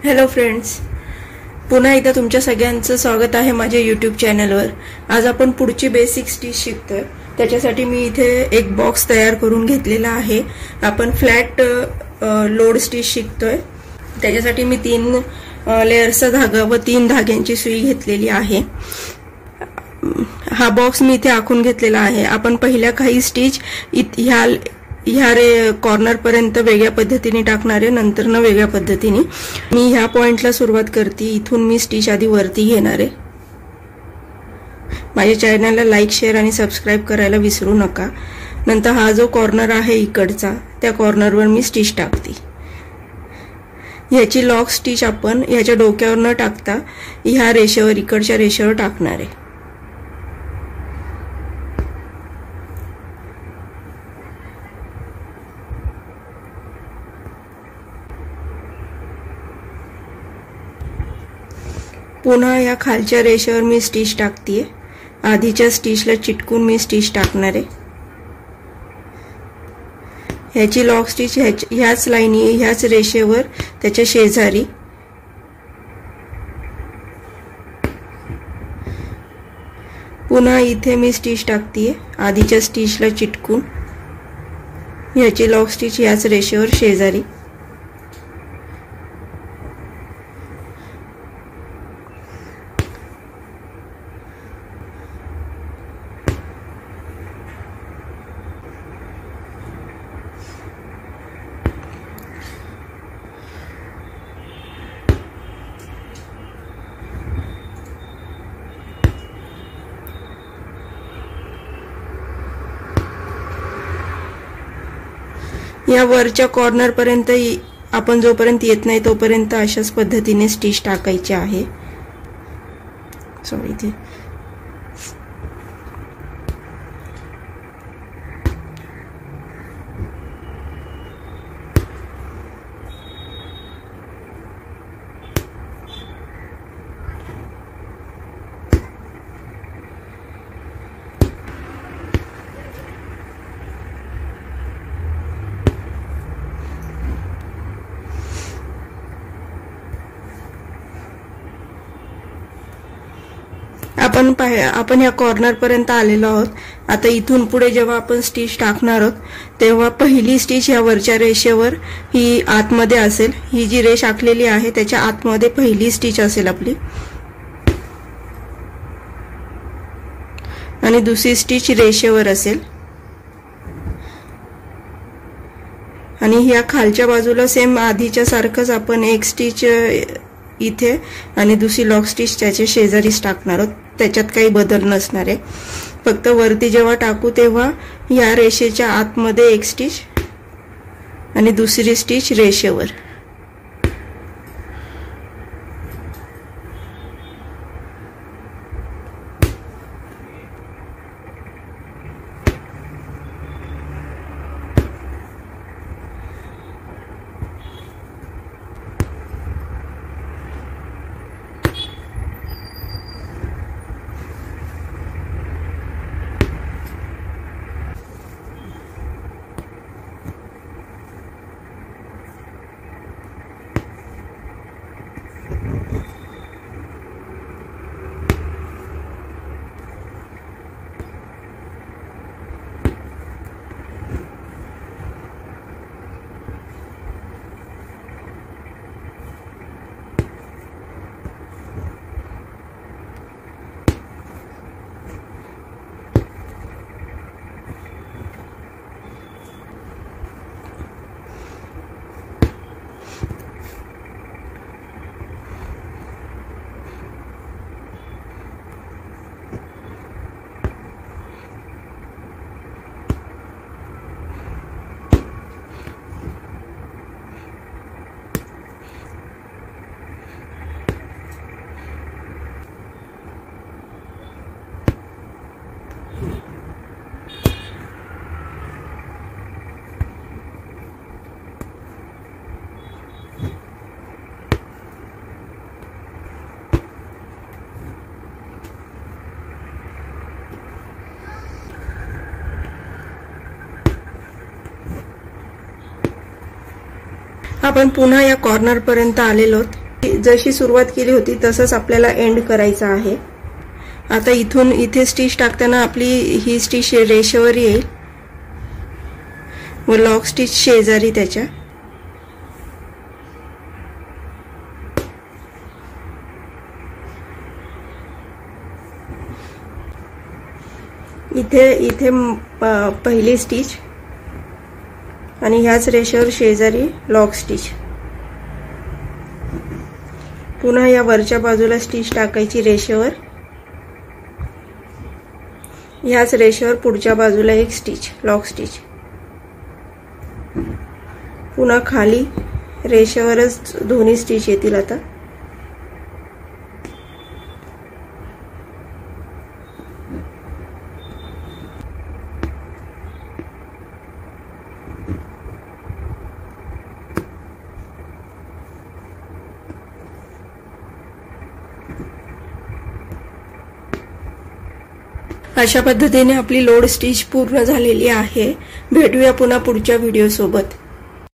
Hello friends, पुन्हा एकदा तुमच्या सगळ्यांचं स्वागत आहे माझ्या यूट्यूब चॅनलवर। आज आपण पुढची बेसिक स्टिच शिकतोय। त्याच्यासाठी मी इथे एक बॉक्स तयार करून घेतलेला आहे। आपण फ्लॅट लोड स्टिच शिकतोय। त्याच्यासाठी मी 3 लेयर्सचा धागा व 3 धाग्यांची सुई घेतलेली आहे। हा बॉक्स मी इथे आखून घेतलेला आहे। आपण पहिल्या काही स्टिच ह्या कॉर्नर पर्यंत वेगळ्या पद्धतीने टाकणार आहे, नंतर न वेगळ्या पद्धतीने। मी ह्या पॉइंटला सुरुवात करते, इथून मी स्टिच आधी वरती घेणार आहे। माझ्या चॅनलला लाईक, शेअर आणि सबस्क्राइब करायला विसरू नका। नंतर हा जो कॉर्नर आहे इकडचा, त्या कॉर्नरवर मी स्टिच टाकते। ह्याची लॉक स्टिच आपण ह्याच्या डोक्यावर न टाकता ह्या रेषेवर, इकडच्या रेषेवर टाकणार आहे। पुन्हा या खालच्या रेषेवर मी स्टिच टाकते। आधीच्या स्टिचला चिटकून मी स्टिच टाकणार आहे। ह्याची लॉक स्टिच ह्याच लाईनी, ह्याच रेषेवर त्याच्या शेजारी। पुन्हा इथे मी स्टिच टाकते आधीच्या स्टिचला चिटकून। ह्याची लॉक स्टिच ह्याच रेषेवर शेजारी। या वरच्या कॉर्नर पर्यंत आपण जोपर्यंत येत नाही तोपर्यंत अशाच पद्धतीने स्टिच टाकायची आहे। सॉरी इथे आपण या कॉर्नर पर्यंत आलेलो आहोत। आता इथून पुढे जेव्हा आपण स्टिच टाकणार आहोत तेव्हा पहिली स्टिच या वरच्या रेषेवर ही आतमध्ये असेल। ही जी रेष आखलेली आहे त्याच्या आतमध्ये पहिली स्टिच असेल आपली, आणि दुसरी स्टिच रेषेवर असेल। आणि ह्या खालच्या बाजूला सेम आधीच्या सारखंच आपण एक स्टिच इथे आणि दुसरी लॉक स्टिच त्याच्या शेजारीच टाकणार आहोत। त्याच्यात काही बदल नसणार आहे। फक्त वरती जेव्हा टाकू तेव्हा या रेषेच्या आतमध्ये एक स्टिच आणि दुसरी स्टिच रेषेवर। आपण पुन्हा या कॉर्नर पर्यंत आलेलो आहोत। जशी सुरुवात केली होती तसंच आपल्याला एंड करायचा आहे। आता इथून इथे स्टिच टाकताना आपली ही स्टिच रेषेवर येईल व लॉक स्टिच शेजारी त्याच्या। इथे पहिली स्टिच आणि ह्याच रेषेवर शेजारी लॉक स्टिच। पुन्हा या वरच्या बाजूला स्टिच टाकायची रेषेवर, ह्याच रेषेवर पुढच्या बाजूला एक स्टिच लॉक स्टिच। पुन्हा खाली रेषेवरच दोन्ही स्टिच येतील। आता अशा पद्धतीने आपली लोड स्टिच पूर्ण झालेली आहे। भेटूया पुन्हा पुढच्या व्हिडिओ सोबत।